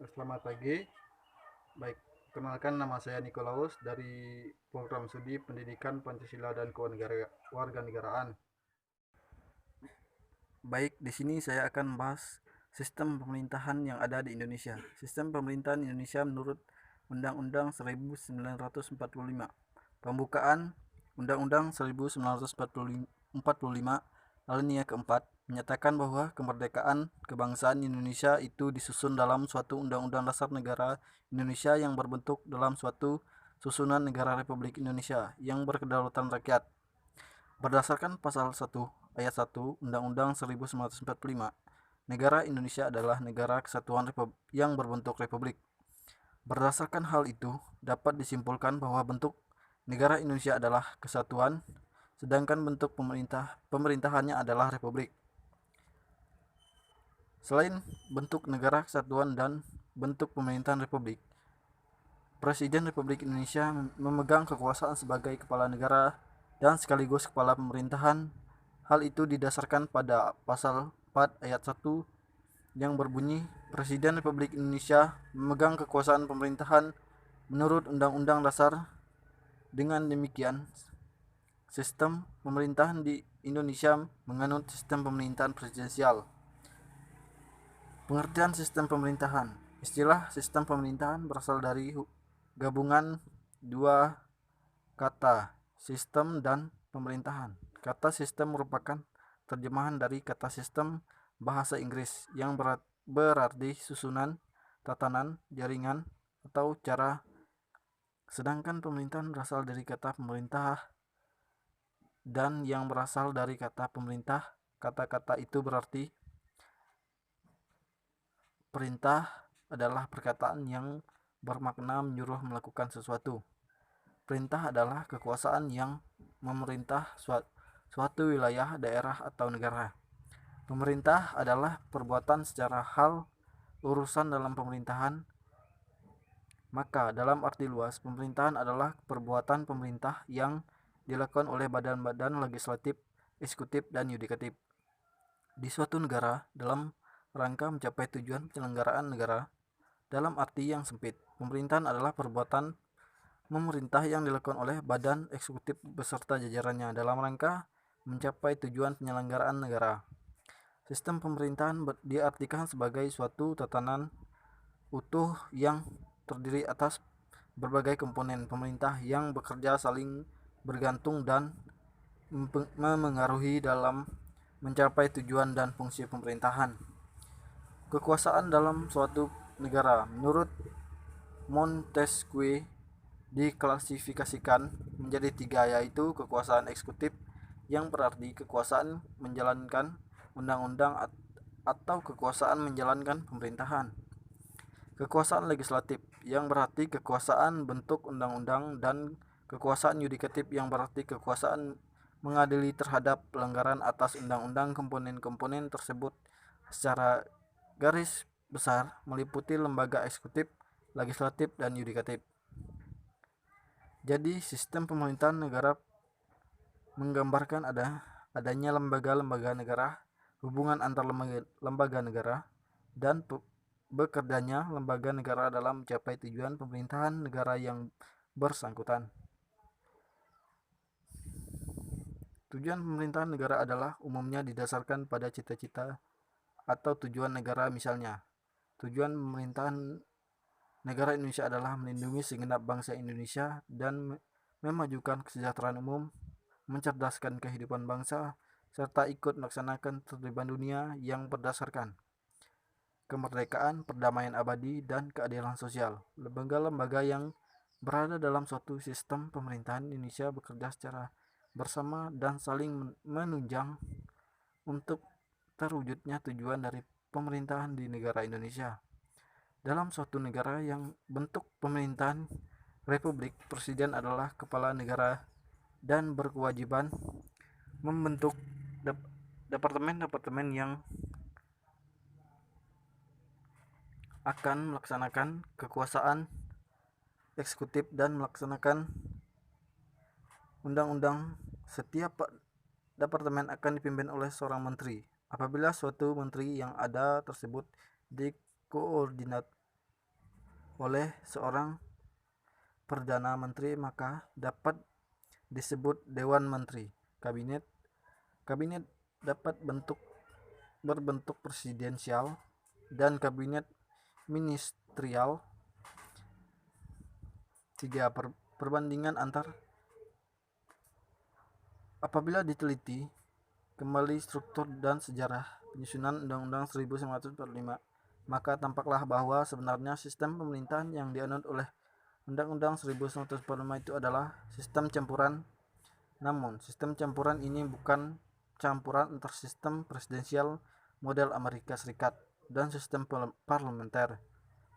Selamat pagi. Baik, kenalkan nama saya Nikolaus dari Program Studi Pendidikan Pancasila dan Kewarganegaraan. Baik, di sini saya akan membahas sistem pemerintahan yang ada di Indonesia. Sistem pemerintahan Indonesia menurut Undang-Undang 1945. Pembukaan Undang-Undang 1945 alinea keempat menyatakan bahwa kemerdekaan kebangsaan Indonesia itu disusun dalam suatu Undang-Undang Dasar Negara Indonesia yang berbentuk dalam suatu susunan negara Republik Indonesia yang berkedaulatan rakyat. Berdasarkan pasal 1 ayat 1 Undang-Undang 1945, negara Indonesia adalah negara kesatuan yang berbentuk republik. Berdasarkan hal itu, dapat disimpulkan bahwa bentuk negara Indonesia adalah kesatuan, sedangkan bentuk pemerintahannya adalah republik. Selain bentuk negara kesatuan dan bentuk pemerintahan republik, Presiden Republik Indonesia memegang kekuasaan sebagai kepala negara dan sekaligus kepala pemerintahan. Hal itu didasarkan pada pasal 4 ayat 1 yang berbunyi, Presiden Republik Indonesia memegang kekuasaan pemerintahan menurut Undang-Undang Dasar. Dengan demikian, sistem pemerintahan di Indonesia menganut sistem pemerintahan presidensial. Pengertian sistem pemerintahan. Istilah sistem pemerintahan berasal dari gabungan dua kata, sistem dan pemerintahan. Kata sistem merupakan terjemahan dari kata sistem bahasa Inggris yang berarti susunan, tatanan, jaringan, atau cara. Sedangkan pemerintahan berasal dari kata pemerintah dan yang berasal dari kata pemerintah. Kata-kata itu berarti perintah adalah perkataan yang bermakna menyuruh melakukan sesuatu. Perintah adalah kekuasaan yang memerintah suatu wilayah, daerah, atau negara. Pemerintah adalah perbuatan secara hal urusan dalam pemerintahan. Maka dalam arti luas, pemerintahan adalah perbuatan pemerintah yang dilakukan oleh badan-badan legislatif, eksekutif, dan yudikatif di suatu negara dalam rangka mencapai tujuan penyelenggaraan negara. Dalam arti yang sempit, pemerintahan adalah perbuatan memerintah yang dilakukan oleh badan eksekutif beserta jajarannya dalam rangka mencapai tujuan penyelenggaraan negara. Sistem pemerintahan diartikan sebagai suatu tatanan utuh yang terdiri atas berbagai komponen pemerintah yang bekerja saling bergantung dan memengaruhi dalam mencapai tujuan dan fungsi pemerintahan. Kekuasaan dalam suatu negara menurut Montesquieu diklasifikasikan menjadi tiga, yaitu kekuasaan eksekutif yang berarti kekuasaan menjalankan undang-undang atau kekuasaan menjalankan pemerintahan. Kekuasaan legislatif yang berarti kekuasaan bentuk undang-undang, dan kekuasaan yudikatif yang berarti kekuasaan mengadili terhadap pelanggaran atas undang-undang. Komponen-komponen tersebut secara garis besar meliputi lembaga eksekutif, legislatif, dan yudikatif. Jadi sistem pemerintahan negara menggambarkan adanya lembaga-lembaga negara, hubungan antar lembaga negara, dan bekerjanya lembaga negara dalam mencapai tujuan pemerintahan negara yang bersangkutan. Tujuan pemerintahan negara adalah umumnya didasarkan pada cita-cita atau tujuan negara. Misalnya, tujuan pemerintahan negara Indonesia adalah melindungi segenap bangsa Indonesia dan memajukan kesejahteraan umum, mencerdaskan kehidupan bangsa, serta ikut melaksanakan tertiban dunia yang berdasarkan kemerdekaan, perdamaian abadi, dan keadilan sosial. Lembaga-lembaga yang berada dalam suatu sistem pemerintahan Indonesia bekerja secara bersama dan saling menunjang untuk terwujudnya tujuan dari pemerintahan di negara Indonesia. Dalam suatu negara yang bentuk pemerintahan republik, presiden adalah kepala negara dan berkewajiban membentuk departemen-departemen yang akan melaksanakan kekuasaan eksekutif dan melaksanakan undang-undang. Setiap departemen akan dipimpin oleh seorang menteri. Apabila suatu menteri yang ada tersebut dikoordinat oleh seorang Perdana Menteri maka dapat disebut Dewan Menteri. Kabinet dapat berbentuk presidensial dan kabinet ministerial. 3. Perbandingan antar apabila diteliti kembali struktur dan sejarah penyusunan Undang-Undang 1945, maka tampaklah bahwa sebenarnya sistem pemerintahan yang dianut oleh Undang-Undang 1945 itu adalah sistem campuran. Namun, sistem campuran ini bukan campuran antar sistem presidensial model Amerika Serikat dan sistem parlementer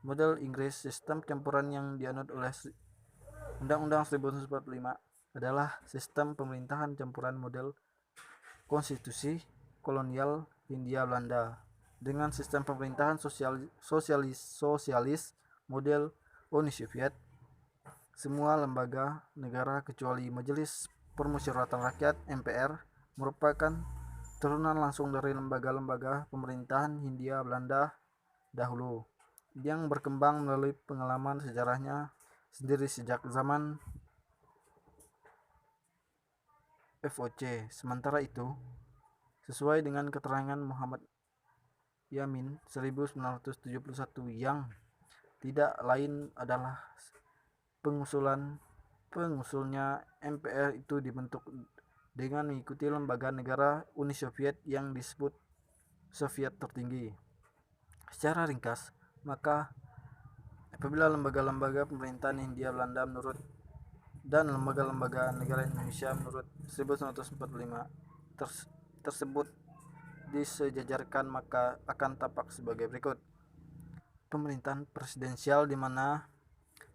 model Inggris. Sistem campuran yang dianut oleh Undang-Undang 1945 adalah sistem pemerintahan campuran model konstitusi kolonial Hindia Belanda dengan sistem pemerintahan sosialis model Uni Soviet. Semua lembaga negara kecuali Majelis Permusyawaratan Rakyat (MPR) merupakan turunan langsung dari lembaga-lembaga pemerintahan Hindia Belanda dahulu yang berkembang melalui pengalaman sejarahnya sendiri sejak zaman VOC. Sementara itu, sesuai dengan keterangan Muhammad Yamin 1971 yang tidak lain adalah pengusulnya MPR itu dibentuk dengan mengikuti lembaga negara Uni Soviet yang disebut Soviet tertinggi. Secara ringkas, maka apabila lembaga-lembaga pemerintahan Hindia Belanda menurut dan lembaga-lembaga negara Indonesia menurut 1945 tersebut disejajarkan, maka akan tampak sebagai berikut. Pemerintahan presidensial di mana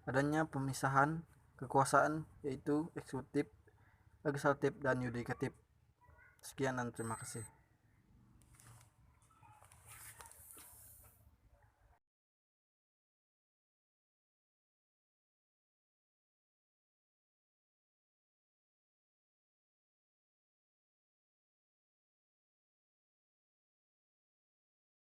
adanya pemisahan kekuasaan yaitu eksekutif, legislatif, dan yudikatif. Sekian dan terima kasih.